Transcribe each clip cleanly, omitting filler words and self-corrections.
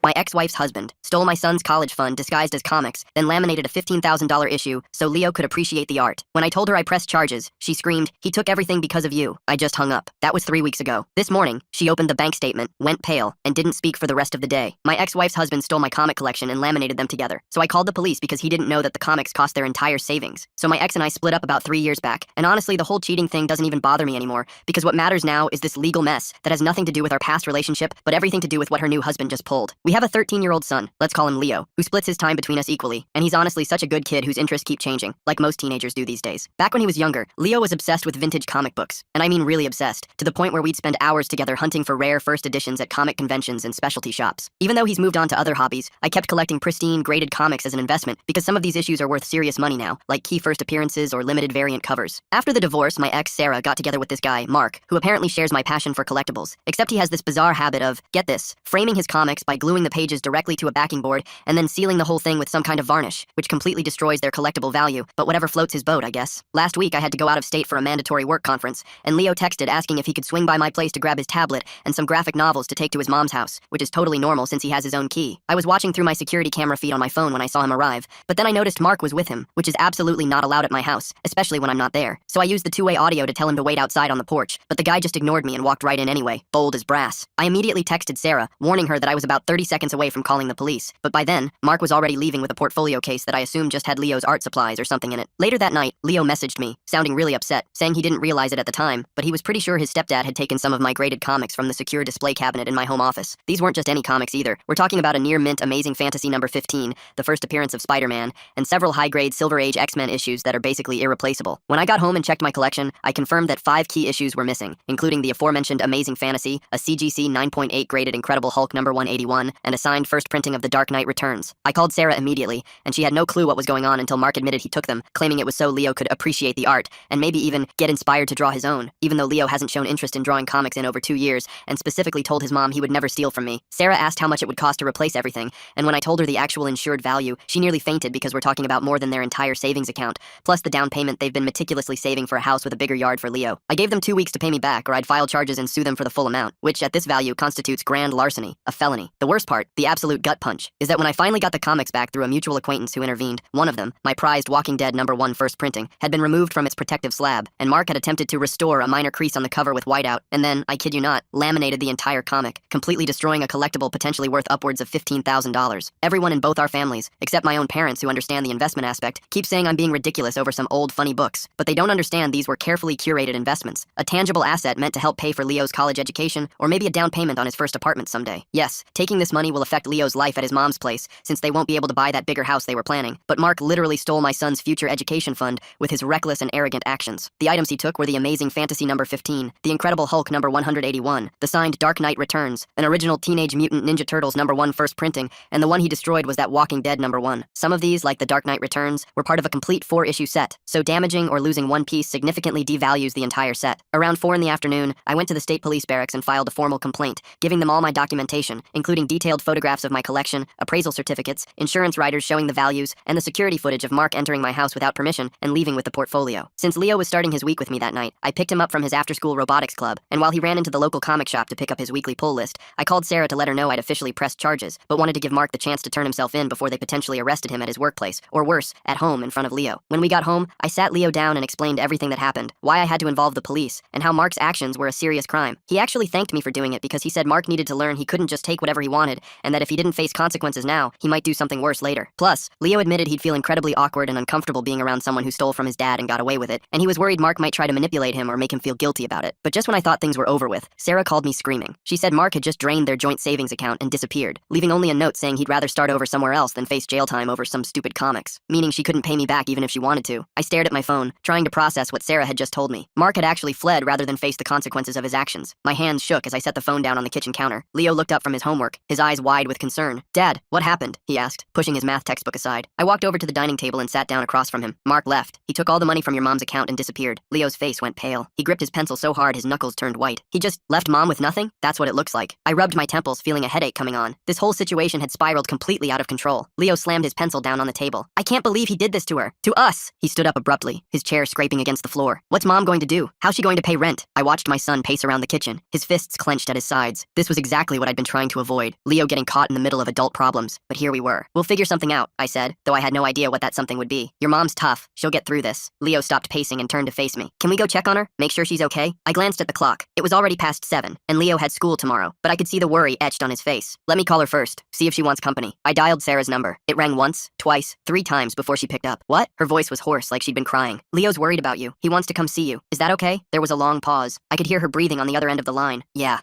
My ex-wife's husband stole my son's college fund disguised as comics, then laminated a $15,000 issue so Leo could appreciate the art. When I told her I pressed charges, she screamed, "He took everything because of you." I just hung up. That was 3 weeks ago. This morning, she opened the bank statement, went pale, and didn't speak for the rest of the day. My ex-wife's husband stole my comic collection and laminated them together. So I called the police because he didn't know that the comics cost their entire savings. So my ex and I split up about 3 years back, and honestly, the whole cheating thing doesn't even bother me anymore, because what matters now is this legal mess that has nothing to do with our past relationship, but everything to do with what her new husband just pulled. We have a 13-year-old son, let's call him Leo, who splits his time between us equally, and he's honestly such a good kid whose interests keep changing, like most teenagers do these days. Back when he was younger, Leo was obsessed with vintage comic books, and I mean really obsessed, to the point where we'd spend hours together hunting for rare first editions at comic conventions and specialty shops. Even though he's moved on to other hobbies, I kept collecting pristine, graded comics as an investment because some of these issues are worth serious money now, like key first appearances or limited variant covers. After the divorce, my ex, Sarah, got together with this guy, Mark, who apparently shares my passion for collectibles, except he has this bizarre habit of, get this, framing his comics by gluing the pages directly to a backing board and then sealing the whole thing with some kind of varnish, which completely destroys their collectible value, but whatever floats his boat, I guess. Last week, I had to go out of state for a mandatory work conference, and Leo texted asking if he could swing by my place to grab his tablet and some graphic novels to take to his mom's house, which is totally normal since he has his own key. I was watching through my security camera feed on my phone when I saw him arrive, but then I noticed Mark was with him, which is absolutely not allowed at my house, especially when I'm not there. So I used the two-way audio to tell him to wait outside on the porch, but the guy just ignored me and walked right in anyway, bold as brass. I immediately texted Sarah, warning her that I was about 30 seconds away from calling the police, but by then, Mark was already leaving with a portfolio case that I assumed just had Leo's art supplies or something in it. Later that night, Leo messaged me, sounding really upset, saying he didn't realize it at the time, but he was pretty sure his stepdad had taken some of my graded comics from the secure display cabinet in my home office. These weren't just any comics either. We're talking about a near-mint Amazing Fantasy number 15, the first appearance of Spider-Man, and several high-grade Silver Age X-Men issues that are basically irreplaceable. When I got home and checked my collection, I confirmed that 5 key issues were missing, including the aforementioned Amazing Fantasy, a CGC 9.8 graded Incredible Hulk number 181, and a signed first printing of The Dark Knight Returns. I called Sarah immediately, and she had no clue what was going on until Mark admitted he took them, claiming it was so Leo could appreciate the art, and maybe even get inspired to draw his own, even though Leo hasn't shown interest in drawing comics in over 2 years, and specifically told his mom he would never steal from me. Sarah asked how much it would cost to replace everything, and when I told her the actual insured value, she nearly fainted because we're talking about more than their entire savings account, plus the down payment they've been meticulously saving for a house with a bigger yard for Leo. I gave them 2 weeks to pay me back, or I'd file charges and sue them for the full amount, which at this value constitutes grand larceny, a felony. The worst part, the absolute gut punch, is that when I finally got the comics back through a mutual acquaintance who intervened, one of them, my prized Walking Dead number 1 first printing, had been removed from its protective slab, and Mark had attempted to restore a minor crease on the cover with whiteout, and then, I kid you not, laminated the entire comic, completely destroying a collectible potentially worth upwards of $15,000. Everyone in both our families, except my own parents who understand the investment aspect, keep saying I'm being ridiculous over some old funny books, but they don't understand these were carefully curated investments, a tangible asset meant to help pay for Leo's college education, or maybe a down payment on his first apartment someday. Yes, taking this money will affect Leo's life at his mom's place, since they won't be able to buy that bigger house they were planning, but Mark literally stole my son's future education fund with his reckless and arrogant actions. The items he took were the Amazing Fantasy number 15, the Incredible Hulk number 181, the signed Dark Knight Returns, an original Teenage Mutant Ninja Turtles number 1 first printing, and the one he destroyed was that Walking Dead number 1. Some of these, like the Dark Knight Returns, were part of a complete 4-issue set, so damaging or losing one piece significantly devalues the entire set. Around 4 in the afternoon, I went to the state police barracks and filed a formal complaint, giving them all my documentation, including detailed photographs of my collection, appraisal certificates, insurance riders showing the values, and the security footage of Mark entering my house without permission and leaving with the portfolio. Since Leo was starting his week with me that night, I picked him up from his after-school robotics club, and while he ran into the local comic shop to pick up his weekly pull list, I called Sarah to let her know I'd officially pressed charges, but wanted to give Mark the chance to turn himself in before they potentially arrested him at his workplace, or worse, at home in front of Leo. When we got home, I sat Leo down and explained everything that happened, why I had to involve the police, and how Mark's actions were a serious crime. He actually thanked me for doing it because he said Mark needed to learn he couldn't just take whatever he wanted, and that if he didn't face consequences now, he might do something worse later. Plus, Leo admitted he'd feel incredibly awkward and uncomfortable being around someone who stole from his dad and got away with it, and he was worried Mark might try to manipulate him or make him feel guilty about it. But just when I thought things were over with, Sarah called me screaming. She said Mark had just drained their joint savings account and disappeared, leaving only a note saying he'd rather start over somewhere else than face jail time over some stupid comics, meaning she couldn't pay me back even if she wanted to. I stared at my phone, trying to process what Sarah had just told me. Mark had actually fled rather than face the consequences of his actions. My hands shook as I set the phone down on the kitchen counter. Leo looked up from his homework, his eyes wide with concern. "Dad, what happened?" he asked, pushing his math textbook aside. I walked over to the dining table and sat down across from him. "Mark left. He took all the money from your mom's account and disappeared." Leo's face went pale. He gripped his pencil so hard his knuckles turned white. "He just left Mom with nothing? That's what it looks like." I rubbed my temples, feeling a headache coming on. This whole situation had spiraled completely out of control. Leo slammed his pencil down on the table. "I can't believe he did this to her. To us!" He stood up abruptly, his chair scraping against the floor. "What's Mom going to do? How's she going to pay rent?" I watched my son pace around the kitchen, his fists clenched at his sides. This was exactly what I'd been trying to avoid. Leo Leo getting caught in the middle of adult problems, but here we were. We'll figure something out, I said, though I had no idea what that something would be. Your mom's tough. She'll get through this. Leo stopped pacing and turned to face me. Can we go check on her? Make sure she's okay? I glanced at the clock. It was already past 7, and Leo had school tomorrow, but I could see the worry etched on his face. Let me call her first, see if she wants company. I dialed Sarah's number. It rang once, twice, 3 times before she picked up. What? Her voice was hoarse, like she'd been crying. Leo's worried about you. He wants to come see you. Is that okay? There was a long pause. I could hear her breathing on the other end of the line. Yeah,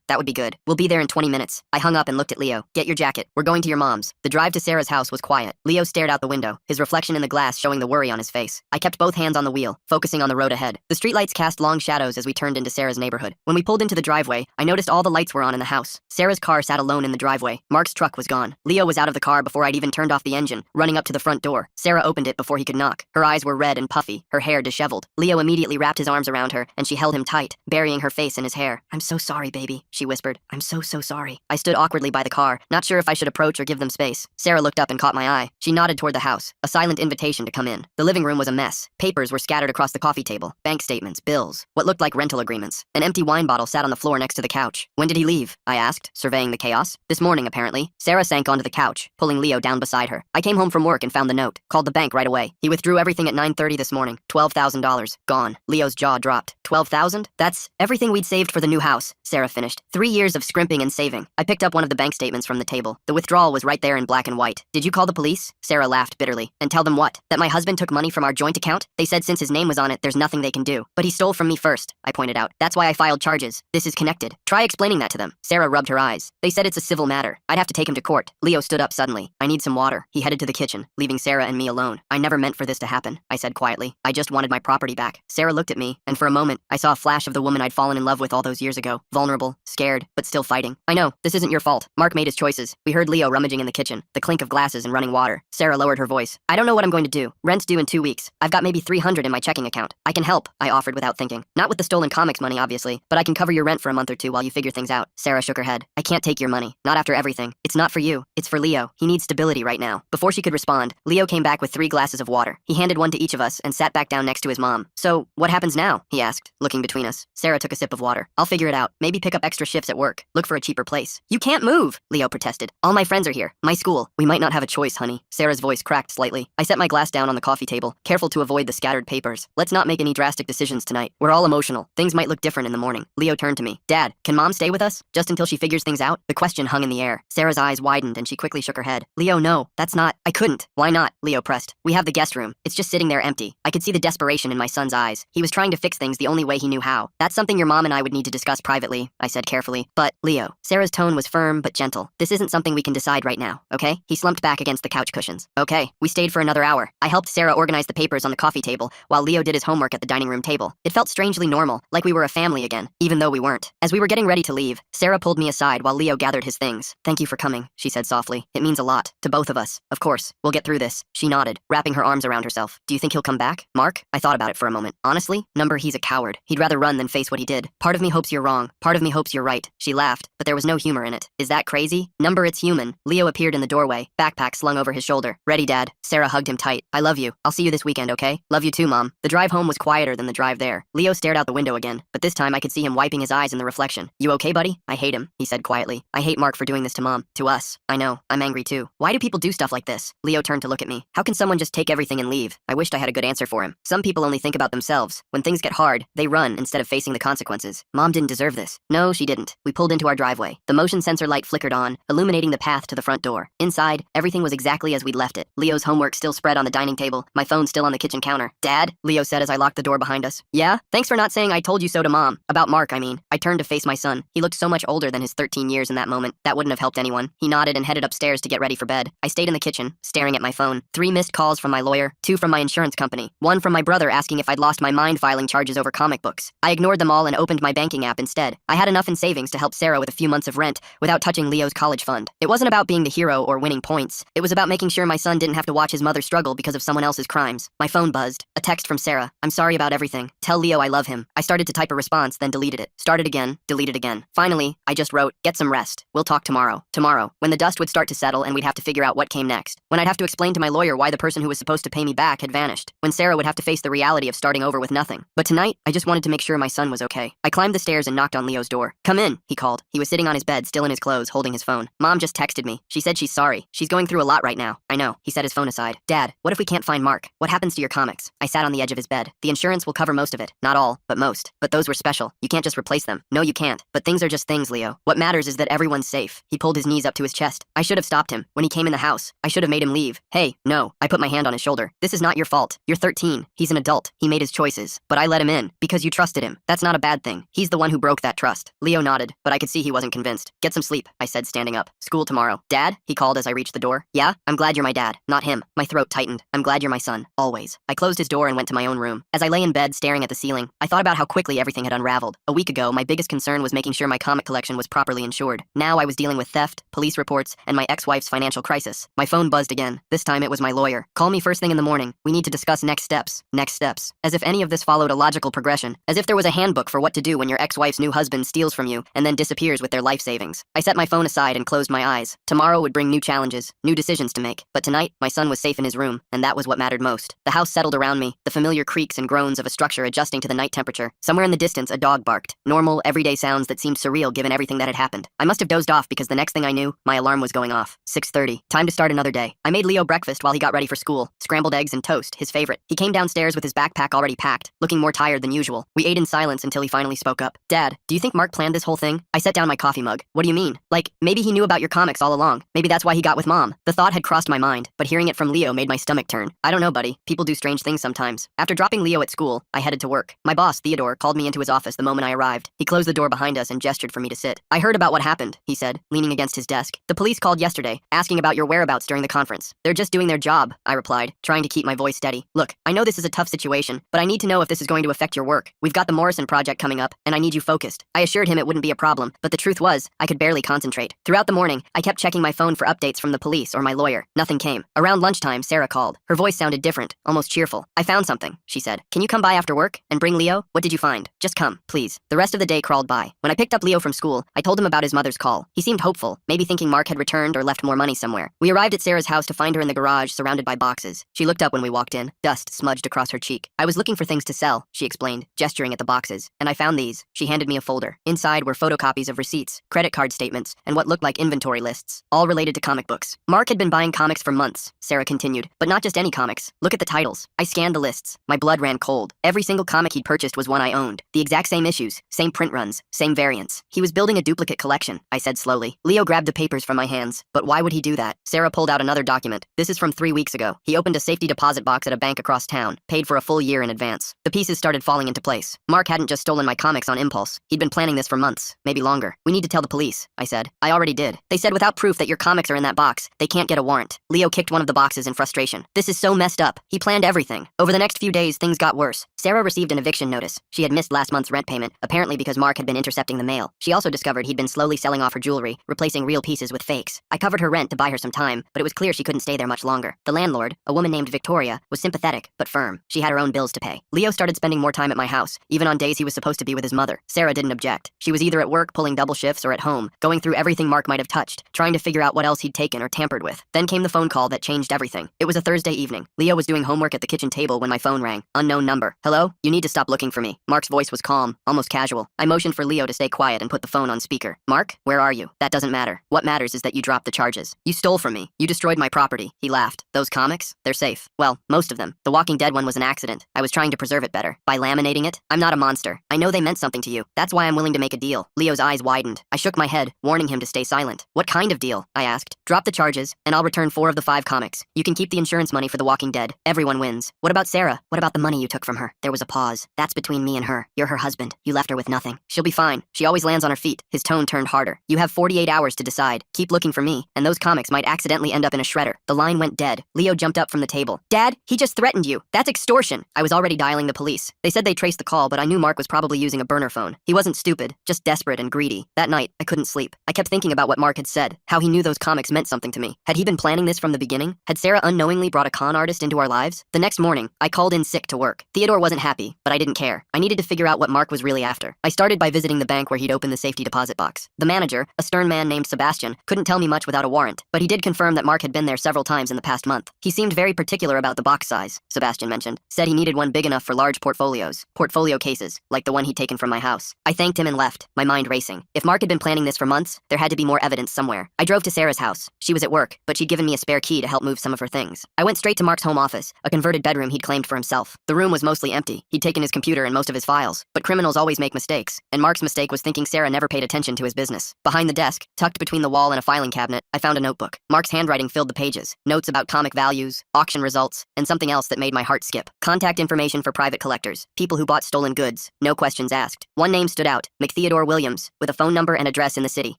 that would be good. We'll be there in 20 minutes. I hung up and looked at Leo. Get your jacket. We're going to your mom's. The drive to Sarah's house was quiet. Leo stared out the window, his reflection in the glass showing the worry on his face. I kept both hands on the wheel, focusing on the road ahead. The streetlights cast long shadows as we turned into Sarah's neighborhood. When we pulled into the driveway, I noticed all the lights were on in the house. Sarah's car sat alone in the driveway. Mark's truck was gone. Leo was out of the car before I'd even turned off the engine, running up to the front door. Sarah opened it before he could knock. Her eyes were red and puffy, her hair disheveled. Leo immediately wrapped his arms around her, and she held him tight, burying her face in his hair. I'm so sorry, baby, she whispered. I'm so sorry. I stood awkwardly by the car, not sure if I should approach or give them space. Sarah looked up and caught my eye. She nodded toward the house, a silent invitation to come in. The living room was a mess. Papers were scattered across the coffee table. Bank statements, bills, what looked like rental agreements. An empty wine bottle sat on the floor next to the couch. When did he leave? I asked, surveying the chaos. This morning, apparently. Sarah sank onto the couch, pulling Leo down beside her. I came home from work and found the note. Called the bank right away. He withdrew everything at 9:30 this morning. $12,000. Gone. Leo's jaw dropped. 12,000? That's everything we'd saved for the new house, Sarah finished. 3 years of scrimping and saving. I picked up one of the bank statements from the table. The withdrawal was right there in black and white. Did you call the police? Sarah laughed bitterly. And tell them what? That my husband took money from our joint account? They said since his name was on it, there's nothing they can do. But he stole from me first, I pointed out. That's why I filed charges. This is connected. Try explaining that to them. Sarah rubbed her eyes. They said it's a civil matter. I'd have to take him to court. Leo stood up suddenly. I need some water. He headed to the kitchen, leaving Sarah and me alone. I never meant for this to happen, I said quietly. I just wanted my property back. Sarah looked at me, and for a moment, I saw a flash of the woman I'd fallen in love with all those years ago. Vulnerable, scared, but still fighting. I know, this isn't your fault. Mark made his choices. We heard Leo rummaging in the kitchen, the clink of glasses and running water. Sarah lowered her voice. I don't know what I'm going to do. Rent's due in 2 weeks. I've got maybe $300 in my checking account. I can help, I offered without thinking. Not with the stolen comics money, obviously, but I can cover your rent for a month or 2 while you figure things out. Sarah shook her head. I can't take your money. Not after everything. It's not for you. It's for Leo. He needs stability right now. Before she could respond, Leo came back with 3 glasses of water. He handed one to each of us and sat back down next to his mom. So, what happens now? He asked, looking between us. Sarah took a sip of water. I'll figure it out. Maybe pick up extra shifts at work. Look for a cheaper place. You can't move, Leo protested. All my friends are here. My school. We might not have a choice, honey. Sarah's voice cracked slightly. I set my glass down on the coffee table, careful to avoid the scattered papers. Let's not make any drastic decisions tonight. We're all emotional. Things might look different in the morning. Leo turned to me. Dad, can Mom stay with us? Just until she figures things out? The question hung in the air. Sarah's eyes widened and she quickly shook her head. Leo, no. That's not. I couldn't. Why not? Leo pressed. We have the guest room. It's just sitting there empty. I could see the desperation in my son's eyes. He was trying to fix things the only way he knew how. That's something your mom and I would need to discuss privately, I said carefully. But, Leo. Sarah's tone was firm but gentle. This isn't something we can decide right now, okay? He slumped back against the couch cushions. Okay. We stayed for another hour. I helped Sarah organize the papers on the coffee table while Leo did his homework at the dining room table. It felt strangely normal, like we were a family again, even though we weren't. As we were getting ready to leave, Sarah pulled me aside while Leo gathered his things. Thank you for coming, she said softly. It means a lot. To both of us. Of course. We'll get through this. She nodded, wrapping her arms around herself. Do you think he'll come back? Mark? I thought about it for a moment. Honestly, he's a coward. He'd rather run than face what he did. Part of me hopes you're wrong. Part of me hopes you're right. She laughed, but there was no humor in it. Is that crazy? It's human. Leo appeared in the doorway, backpack slung over his shoulder. Ready, Dad? Sarah hugged him tight. I love you. I'll see you this weekend, okay? Love you too, Mom. The drive home was quieter than the drive there. Leo stared out the window again, but this time I could see him wiping his eyes in the reflection. You okay, buddy? I hate him, he said quietly. I hate Mark for doing this to Mom. To us. I know. I'm angry too. Why do people do stuff like this? Leo turned to look at me. How can someone just take everything and leave? I wished I had a good answer for him. Some people only think about themselves. When things get hard, they run instead of facing the consequences. Mom didn't deserve this. No, she didn't. We pulled into our driveway. The motion sensor light flickered on, illuminating the path to the front door. Inside, everything was exactly as we'd left it. Leo's homework still spread on the dining table, my phone still on the kitchen counter. Dad? Leo said as I locked the door behind us. Yeah? Thanks for not saying I told you so to Mom. About Mark, I mean. I turned to face my son. He looked so much older than his 13 years in that moment. That wouldn't have helped anyone. He nodded and headed upstairs to get ready for bed. I stayed in the kitchen, staring at my phone. 3 missed calls from my lawyer, 2 from my insurance company, 1 from my brother asking if I'd lost my mind filing charges over comic books. I ignored them all and opened my banking app instead. I had enough in savings to help Sarah with a few months of rent without touching Leo's college fund. It wasn't about being the hero or winning points. It was about making sure my son didn't have to watch his mother struggle because of someone else's crimes. My phone buzzed. A text from Sarah. I'm sorry about everything. Tell Leo I love him. I started to type a response, then deleted it. Started again, deleted again. Finally, I just wrote, get some rest. We'll talk tomorrow. Tomorrow, when the dust would start to settle and we'd have to figure out what came next. When I'd have to explain to my lawyer why the person who was supposed to pay me back had vanished. When Sarah would have to face the reality of starting over with nothing. But tonight, I just wanted to make sure my son was okay. I climbed the stairs and knocked on Leo's door. Come in, he called. He was sitting on his bed, still in his clothes. clothes, holding his phone. Mom just texted me. She said she's sorry. She's going through a lot right now. I know. He set his phone aside. Dad, what if we can't find Mark? What happens to your comics? I sat on the edge of his bed. The insurance will cover most of it. Not all, but most. But those were special. You can't just replace them. No, you can't. But things are just things, Leo. What matters is that everyone's safe. He pulled his knees up to his chest. I should have stopped him. When he came in the house, I should have made him leave. Hey, no. I put my hand on his shoulder. This is not your fault. You're 13. He's an adult. He made his choices. But I let him in. Because you trusted him. That's not a bad thing. He's the one who broke that trust. Leo nodded, but I could see he wasn't convinced. Get some sleep, I said, standing up. School tomorrow. Dad? He called as I reached the door. Yeah? I'm glad you're my dad, not him. My throat tightened. I'm glad you're my son. Always. I closed his door and went to my own room. As I lay in bed staring at the ceiling, I thought about how quickly everything had unraveled. A week ago, my biggest concern was making sure my comic collection was properly insured. Now I was dealing with theft, police reports, and my ex-wife's financial crisis. My phone buzzed again. This time it was my lawyer. Call me first thing in the morning. We need to discuss next steps. Next steps. As if any of this followed a logical progression. As if there was a handbook for what to do when your ex-wife's new husband steals from you and then disappears with their life savings. I set my phone aside and closed my eyes. Tomorrow would bring new challenges, new decisions to make. But tonight, my son was safe in his room, and that was what mattered most. The house settled around me, the familiar creaks and groans of a structure adjusting to the night temperature. Somewhere in the distance, a dog barked. Normal, everyday sounds that seemed surreal given everything that had happened. I must have dozed off because the next thing I knew, my alarm was going off. 6:30. Time to start another day. I made Leo breakfast while he got ready for school. Scrambled eggs and toast, his favorite. He came downstairs with his backpack already packed, looking more tired than usual. We ate in silence until he finally spoke up. Dad, do you think Mark planned this whole thing? I set down my coffee mug. What do you mean? Like, maybe he knew about your comics all along. Maybe that's why he got with Mom. The thought had crossed my mind, but hearing it from Leo made my stomach turn. I don't know, buddy. People do strange things sometimes. After dropping Leo at school, I headed to work. My boss, Theodore, called me into his office the moment I arrived. He closed the door behind us and gestured for me to sit. I heard about what happened, he said, leaning against his desk. The police called yesterday, asking about your whereabouts during the conference. They're just doing their job, I replied, trying to keep my voice steady. Look, I know this is a tough situation, but I need to know if this is going to affect your work. We've got the Morrison project coming up, and I need you focused. I assured him it wouldn't be a problem, but the truth was, I could barely concentrate. Throughout the morning, I kept checking my phone for updates from the police or my lawyer. Nothing came. Around lunchtime, Sarah called. Her voice sounded different, almost cheerful. I found something, she said. Can you come by after work and bring Leo? What did you find? Just come, please. The rest of the day crawled by. When I picked up Leo from school, I told him about his mother's call. He seemed hopeful, maybe thinking Mark had returned or left more money somewhere. We arrived at Sarah's house to find her in the garage, surrounded by boxes. She looked up when we walked in, dust smudged across her cheek. I was looking for things to sell, she explained, gesturing at the boxes, and I found these. She handed me a folder. Inside were photocopies of receipts, credit card statements, and what looked like inventory lists, all related to comic books. Mark had been buying comics for months, Sarah continued, but not just any comics. Look at the titles. I scanned the lists. My blood ran cold. Every single comic he'd purchased was one I owned. The exact same issues, same print runs, same variants. He was building a duplicate collection, I said slowly. Leo grabbed the papers from my hands. But why would he do that? Sarah pulled out another document. This is from 3 weeks ago. He opened a safety deposit box at a bank across town, paid for a full year in advance. The pieces started falling into place. Mark hadn't just stolen my comics on impulse. He'd been planning this for months, maybe longer. We need to tell the police, I said. I already did. They said without proof that your comics are in that box, they can't get a warrant. Leo kicked one of the boxes in frustration. This is so messed up. He planned everything. Over the next few days, things got worse. Sarah received an eviction notice. She had missed last month's rent payment, apparently because Mark had been intercepting the mail. She also discovered he'd been slowly selling off her jewelry, replacing real pieces with fakes. I covered her rent to buy her some time, but it was clear she couldn't stay there much longer. The landlord, a woman named Victoria, was sympathetic, but firm. She had her own bills to pay. Leo started spending more time at my house, even on days he was supposed to be with his mother. Sarah didn't object. She was either at work pulling double shifts or at home, going through everything Mark might have touched, trying to figure out what else he'd taken or tampered with. Then came the phone call that changed everything. It was a Thursday evening. Leo was doing homework at the kitchen table when my phone rang. Unknown number. Hello? You need to stop looking for me. Mark's voice was calm, almost casual. I motioned for Leo to stay quiet and put the phone on speaker. Mark, where are you? That doesn't matter. What matters is that you dropped the charges. You stole from me. You destroyed my property. He laughed. Those comics? They're safe. Well, most of them. The Walking Dead one was an accident. I was trying to preserve it better. By laminating it? I'm not a monster. I know they meant something to you. That's why I'm willing to make a deal. Leo's eyes widened. I shook my head, warning him to stay silent. What kind of deal? I asked. Drop the charges, and I'll return 4 of the 5 comics. You can keep the insurance money for The Walking Dead. Everyone wins. What about Sarah? What about the money you took from her? There was a pause. That's between me and her. You're her husband. You left her with nothing. She'll be fine. She always lands on her feet. His tone turned harder. You have 48 hours to decide. Keep looking for me, and those comics might accidentally end up in a shredder. The line went dead. Leo jumped up from the table. Dad, he just threatened you. That's extortion. I was already dialing the police. They said they traced the call, but I knew Mark was probably using a burner phone. He wasn't stupid, just desperate and greedy. That night, I couldn't sleep. I kept thinking about what Mark had said, how he knew those comics meant something to me. Had he been planning this from the beginning? Had Sarah unknowingly brought a con artist into our lives? The next morning, I called in sick to work. Theodore wasn't wasn't happy, but I didn't care. I needed to figure out what Mark was really after. I started by visiting the bank where he'd opened the safety deposit box. The manager, a stern man named Sebastian, couldn't tell me much without a warrant, but he did confirm that Mark had been there several times in the past month. He seemed very particular about the box size, Sebastian mentioned. Said he needed one big enough for large portfolios. Portfolio cases, like the one he'd taken from my house. I thanked him and left, my mind racing. If Mark had been planning this for months, there had to be more evidence somewhere. I drove to Sarah's house. She was at work, but she'd given me a spare key to help move some of her things. I went straight to Mark's home office, a converted bedroom he'd claimed for himself. The room was mostly empty. He'd taken his computer and most of his files. But criminals always make mistakes, and Mark's mistake was thinking Sarah never paid attention to his business. Behind the desk, tucked between the wall and a filing cabinet, I found a notebook. Mark's handwriting filled the pages. Notes about comic values, auction results, and something else that made my heart skip. Contact information for private collectors. People who bought stolen goods. No questions asked. One name stood out, McTheodore Williams, with a phone number and address in the city.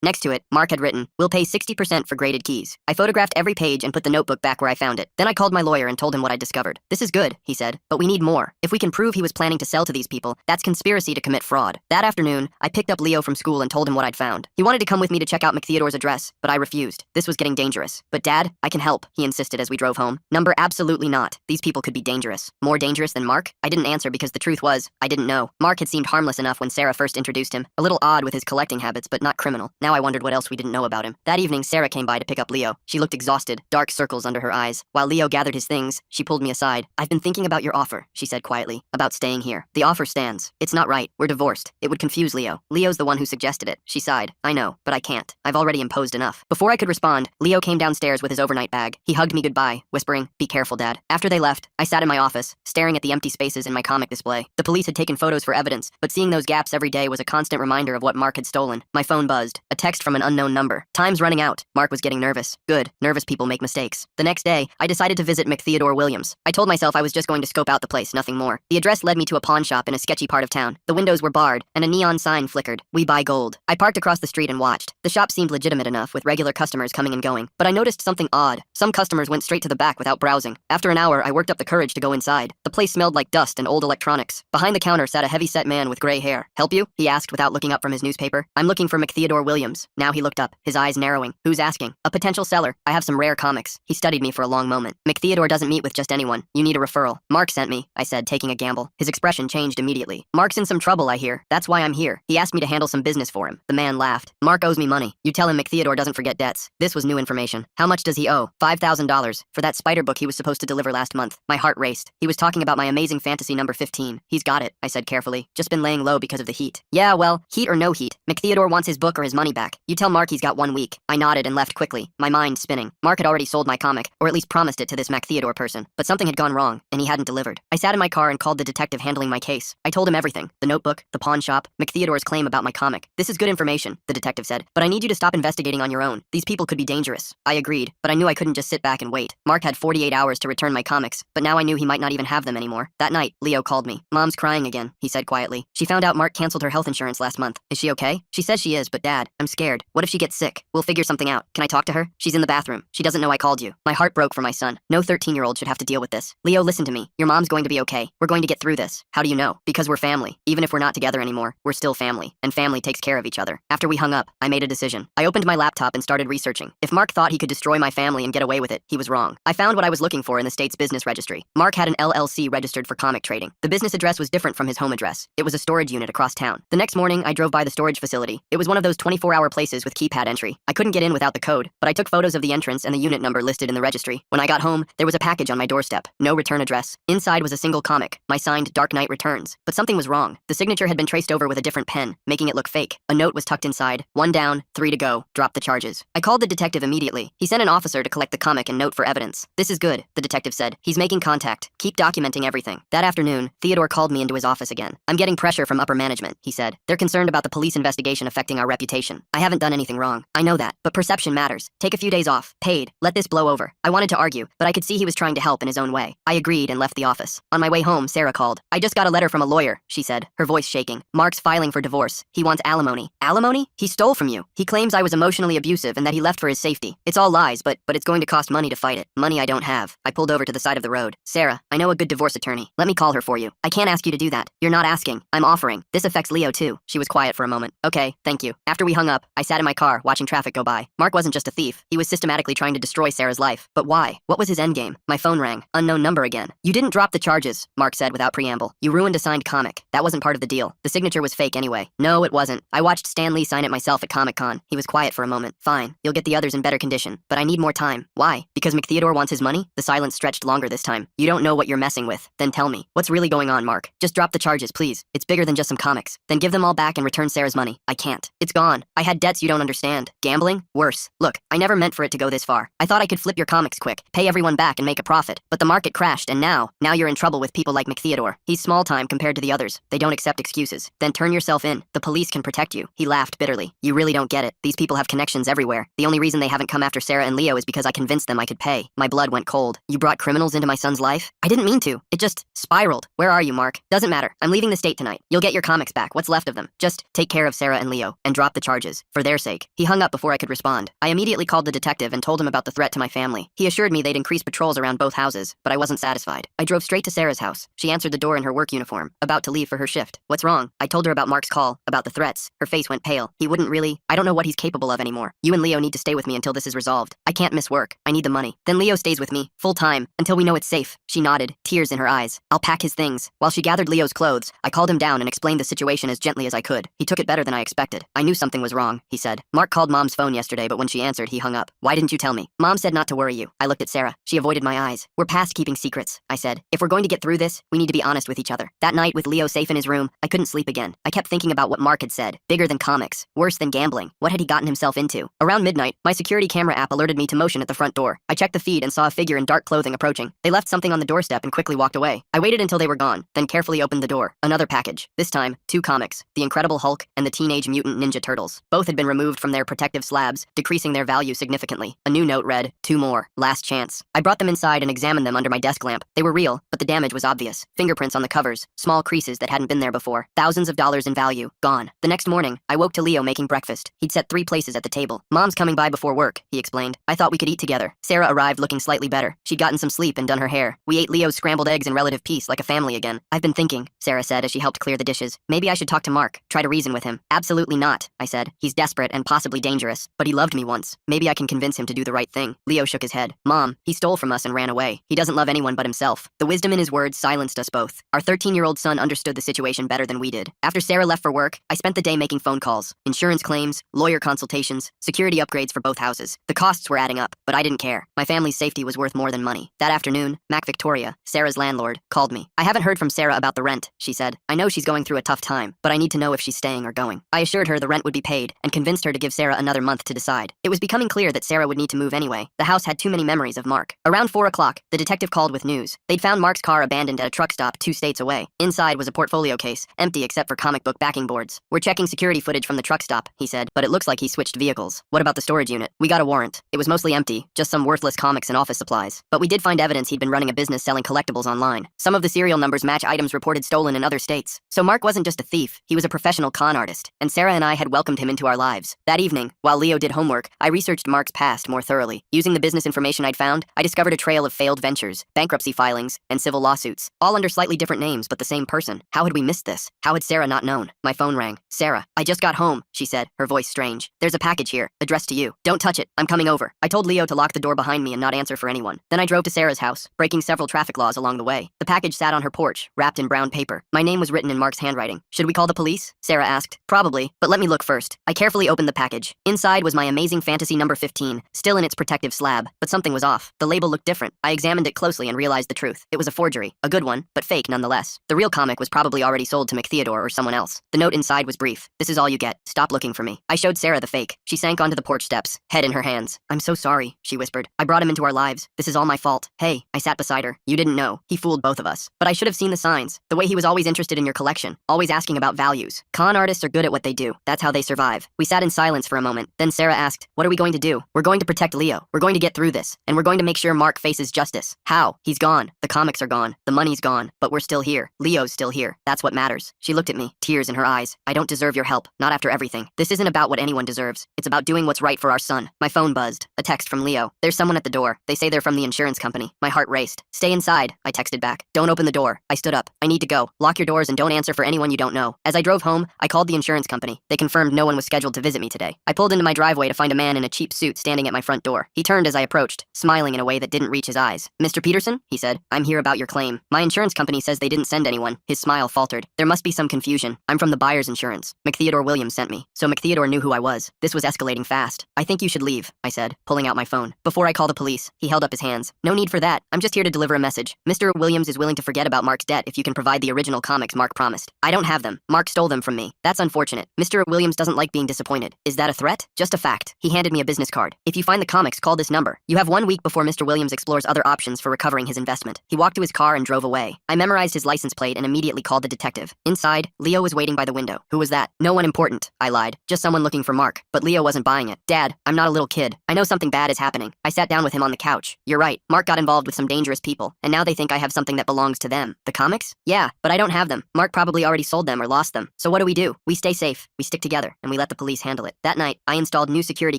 Next to it, Mark had written, "We'll pay 60% for graded keys." I photographed every page and put the notebook back where I found it. Then I called my lawyer and told him what I'd discovered. "This is good," he said, "but we need more. If we can prove he was planning to sell to these people, that's conspiracy to commit fraud." That afternoon, I picked up Leo from school and told him what I'd found. He wanted to come with me to check out McTheodore's address, but I refused. This was getting dangerous. "But Dad, I can help," he insisted as we drove home. "Number, absolutely not. These people could be dangerous." "More dangerous than Mark?" I didn't answer because the truth was, I didn't know. Mark had seemed harmless enough when Sarah first introduced him. A little odd with his collecting habits, but not criminal. Now I wondered what else we didn't know about him. That evening, Sarah came by to pick up Leo. She looked exhausted, dark circles under her eyes. While Leo gathered his things, she pulled me aside. "I've been thinking about your offer," she said quietly, "about staying here. The offer stands. It's not right. We're divorced. It would confuse Leo. Leo's the one who suggested it." She sighed. "I know, but I can't. I've already imposed enough." Before I could respond, Leo came downstairs with his overnight bag. He hugged me goodbye, whispering, "Be careful, Dad." After they left, I sat in my office, staring at the empty spaces in my comic display. The police had taken photos for evidence, but seeing those gaps every day was a constant reminder of what Mark had stolen. My phone buzzed. A text from an unknown number. "Time's running out." Mark was getting nervous. Good. Nervous people make mistakes. The next day, I decided to visit McTheodore Williams. I told myself I was just going to scope out the place, nothing more. The address led me to a pawn shop in a sketchy part of town. The windows were barred, and a neon sign flickered. "We buy gold." I parked across the street and watched. The shop seemed legitimate enough, with regular customers coming and going. But I noticed something odd. Some customers went straight to the back without browsing. After an hour, I worked up the courage to go inside. The place smelled like dust and old electronics. Behind the counter sat a heavy-set man with gray hair. "Help you?" he asked without looking up from his newspaper. "I'm looking for McTheodore Williams." Now he looked up, his eyes narrowing. "Who's asking?" "A potential seller. I have some rare comics." He studied me for a long moment. "McTheodore doesn't meet with just anyone. You need a referral." "Mark sent me," I said, taking a gamble. His expression changed immediately. "Mark's in some trouble, I hear. That's why I'm here. He asked me to handle some business for him." The man laughed. "Mark owes me money. You tell him McTheodore doesn't forget debts." This was new information. "How much does he owe?" $5,000. For that spider book he was supposed to deliver last month. My heart raced. He was talking about my amazing fantasy number 15. "He's got it," I said carefully. "Just been laying low because of the heat." "Yeah, well, heat or no heat. McTheodore wants his book or his money back. You tell Mark he's got 1 week." I nodded and left quickly, my mind spinning. Mark had already sold my comic, or at least promised it to this McTheodore person. But something had gone wrong, and he hadn't delivered. I sat in my car and called the detective handling my case. I told him everything. The notebook, the pawn shop, McTheodore's claim about my comic. "This is good information," the detective said, "but I need you to stop investigating on your own. These people could be dangerous." I agreed, but I knew I couldn't just sit back and wait. Mark had 48 hours to return my comics, but now I knew he might not even have them anymore. That night, Leo called me. "Mom's crying again," he said quietly. "She found out Mark canceled her health insurance last month. Is she okay?" "She says she is, but Dad, I'm scared. What if she gets sick? We'll figure something out. Can I talk to her?" "She's in the bathroom. She doesn't know I called you." My heart broke for my son. No 13-year-old should have to deal with this. "Leo, listen to me. Your mom's going to be okay. We're going to get through this." "How do you know?" "Because we're family. Even if we're not together anymore, we're still family, and family takes care of each other." After we hung up, I made a decision. I opened my laptop and started researching. If Mark thought he could destroy my family and get away with it, he was wrong. I found what I was looking for in the state's business registry. Mark had an LLC registered for comic trading. The business address was different from his home address. It was a storage unit across town. The next morning, I drove by the storage facility. It was one of those 24-hour places with keypad entry. I couldn't get in without the code, but I took photos of the entrance and the unit number listed in the registry. When I got home, there was a package on my doorstep. No return address. Inside was a single comic, my signed Dark Knight Returns. But something was wrong. The signature had been traced over with a different pen, making it look fake. A note was tucked inside. 1 down, 3 to go. Drop the charges. I called the detective immediately. He sent an officer to collect the comic and note for evidence. "This is good," the detective said. "He's making contact. Keep documenting everything." That afternoon, Theodore called me into his office again. "I'm getting pressure from upper management," he said. "They're concerned about the police investigation affecting our reputation. I haven't done anything wrong. I know that, but perception matters. Take a few days off. Paid. Let this blow over." I wanted to argue, but I could see he was trying to help in his own way. I agreed and left the office. On my way home, Sarah called. "I just got a letter from a lawyer," she said, her voice shaking. "Mark's filing for divorce. He wants alimony." "Alimony? He stole from you. He claims I was emotionally abusive and that he left for his safety. It's all lies, but it's going to cost money to fight it. Money I don't have." I pulled over to the side of the road. "Sarah, I know a good divorce attorney. Let me call her for you." "I can't ask you to do that. You're not asking. I'm offering. This affects Leo too." She was quiet for a moment. "Okay, thank you." After we hung up, I sat in my car, watching traffic go by. Mark wasn't just a thief. He was systematically trying to destroy Sarah's life. But why? What was his endgame? My phone rang. Unknown number again. "You didn't drop the charges," Mark said without preamble. You ruined a signed comic. That wasn't part of the deal. The signature was fake anyway. No, it wasn't. I watched Stan Lee sign it myself at Comic-Con. He was quiet for a moment. Fine. You'll get the others in better condition. But I need more time. Why? Because McTheodore wants his money? The silence stretched longer this time. You don't know what you're messing with. Then tell me. What's really going on, Mark? Just drop the charges, please. It's bigger than just some comics. Then give them all back and return Sarah's money. I can't. It's gone. I had debts you don't understand. Gambling? Worse. Look, I never meant for it to go this far. I thought I could flip your comics quick, pay everyone back and make a profit. But the market crashed and now you're in trouble with people like McTheodore. He's small time compared to the others. They don't accept excuses. Then turn yourself in. The police can protect you. He laughed bitterly. You really don't get it. These people have connections everywhere. The only reason they haven't come after Sarah and Leo is because I convinced them I could pay. My blood went cold. You brought criminals into my son's life? I didn't mean to. It just spiraled. Where are you, Mark? Doesn't matter. I'm leaving the state tonight. You'll get your comics back. What's left of them? Just take care of Sarah and Leo and drop the charges. For their sake. He hung up before I could respond. I immediately called the detective and told him about the threat to my family. He assured me they'd increase patrols around both houses, but I wasn't satisfied. I drove straight to Sarah's house. She answered the door in her work uniform, about to leave for her shift. What's wrong? I told her about Mark's call, about the threats. Her face went pale. He wouldn't really. I don't know what he's capable of anymore. You and Leo need to stay with me until this is resolved. I can't miss work. I need the money. Then Leo stays with me, full time, until we know it's safe. She nodded, tears in her eyes. I'll pack his things. While she gathered Leo's clothes, I called him down and explained the situation as gently as I could. He took it better than I expected. I knew something was wrong, he said. Mark called Mom's phone yesterday, but when she answered, he hung up. Why didn't you tell me? Mom said not to worry you. I looked at Sarah. She avoided my eyes. We're past keeping secrets, I said. If we're going to get through this, we need to be honest with each other. That night with Leo safe in his room, I couldn't sleep again. I kept thinking about what Mark had said. Bigger than comics. Worse than gambling. What had he gotten himself into? Around midnight, my security camera app alerted me to motion at the front door. I checked the feed and saw a figure in dark clothing approaching. They left something on the doorstep and quickly walked away. I waited until they were gone, then carefully opened the door. Another package. This time, 2 comics. The Incredible Hulk and the Teenage Mutant Ninja Turtles. Both had been removed from their protective slabs, decreasing their value significantly. A new note read, 2 more. Last chance. I brought them inside and examined them under my desk lamp. They were real, but the damage was obvious. Fingerprints on the covers, small creases that hadn't been there before. Thousands of dollars in value. Gone. The next morning, I woke to Leo making breakfast. He'd set 3 places at the table. Mom's coming by before work, he explained. I thought we could eat together. Sarah arrived looking slightly better. She'd gotten some sleep and done her hair. We ate Leo's scrambled eggs in relative peace like a family again. I've been thinking, Sarah said as she helped clear the dishes. Maybe I should talk to Mark, try to reason with him. Absolutely not, I said. He's desperate and possibly dangerous, but he loved me once. Maybe I can convince him to do the right thing. Leo shook his head. Mom, he stole from us and ran away. He doesn't love anyone but himself. The wisdom in his words silenced us both. Our 13-year-old son understood the situation better than we did. After Sarah left for work, I spent the day making phone calls, insurance claims, lawyer consultations, security upgrades for both houses. The costs were adding up, but I didn't care. My family's safety was worth more than money. That afternoon, Mac Victoria, Sarah's landlord, called me. I haven't heard from Sarah about the rent, she said. I know she's going through a tough time, but I need to know if she's staying or going. I assured her the rent would be paid and convinced her to give Sarah another month to decide. It was becoming clear that Sarah would need to move anyway. The house had too many memories of Mark. Around 4 o'clock, the detective called with news. They'd found Mark's car abandoned at a truck stop 2 states away. Inside was a portfolio case, empty except for comic book backing boards. We're checking security footage from the truck stop, he said, but it looks like he switched vehicles. What about the storage unit? We got a warrant. It was mostly empty, just some worthless comics and office supplies. But we did find evidence he'd been running a business selling collectibles online. Some of the serial numbers match items reported stolen in other states. So Mark wasn't just a thief, he was a professional con artist, and Sarah and I had welcomed him into our lives. That evening, while Leo did homework, I researched Mark's past more thoroughly. Using the business information I'd found, I discovered a trail of failed ventures, bankruptcy filings, and civil lawsuits, all under slightly different names but the same person. How had we missed this? How had Sarah not known? My phone rang. Sarah, I just got home, she said, her voice strange. There's a package here, addressed to you. Don't touch it. I'm coming over. I told Leo to lock the door behind me and not answer for anyone. Then I drove to Sarah's house, breaking several traffic laws along the way. The package sat on her porch, wrapped in brown paper. My name was written in Mark's handwriting. Should we call the police? Sarah asked. Probably, but let me look first. I carefully opened the package. Inside was my amazing fantasy number 15, still in its protective slab, but something was off. The label looked different. I examined it closely and realized the truth. It was a forgery, a good one, but fake nonetheless. The real comic was probably already sold to McTheodore or someone else. The note inside was brief. This is all you get. Stop looking for me. I showed Sarah the fake. She sank onto the porch steps, head in her hands. I'm so sorry, she whispered. I brought him into our lives. This is all my fault. Hey, I sat beside her. You didn't know. He fooled both of us. But I should have seen the signs. The way he was always interested in your collection, always asking about values. Con artists are good at what they do. That's how they survive. We sat in silence for a moment. Then Sarah asked, what are we going to do? We're going to protect Leo. We're going to get through this. And we're going to make sure Mark faces justice. How? He's gone. The comics are gone. The money's gone. But we're still here. Leo's still here. That's what matters. She looked at me, tears in her eyes. I don't deserve your help. Not after everything. This isn't about what anyone deserves. It's about doing what's right for our son. My phone buzzed. A text from Leo. There's someone at the door. They say they're from the insurance company. My heart raced. Stay inside, I texted back. Don't open the door. I stood up. I need to go. Lock your doors and don't answer for anyone you don't know. As I drove home, I called the insurance company. They confirmed no one was scheduled to visit me today. I pulled into my driveway to find a man in a cheap suit standing at my front door. He turned as I approached, smiling in a way that didn't reach his eyes. Mr. Peterson? He said. I'm here about your claim. My insurance company says they didn't send anyone. His smile faltered. There must be some confusion. I'm from the buyer's insurance. McTheodore Williams sent me. So McTheodore knew who I was. This was escalating fast. I think you should leave, I said, pulling out my phone. Before I call the police, he held up his hands. No need for that. I'm just here to deliver a message. Mr. Williams is willing to forget about Mark's debt if you can provide the original comics Mark promised. I don't have them. Mark stole them from me. That's unfortunate. Mr. Williams doesn't like being disappointed. Is that a threat? Just a fact. He handed me a business card. If you find the comics, call this number. You have 1 week before Mr. Williams explores other options for recovering his investment. He walked to his car and drove away. I memorized his license plate and immediately called the detective. Inside, Leo was waiting by the window. Who was that? No one important, I lied. Just someone looking for Mark. But Leo wasn't buying it. Dad, I'm not a little kid. I know something bad is happening. I sat down with him on the couch. You're right. Mark got involved with some dangerous people, and now they think I have something that belongs to them. The comics? Yeah, but I don't have them. Mark probably already sold them or lost them. So what do? We stay safe. We stick together, and we let the police handle it. That night, I installed new security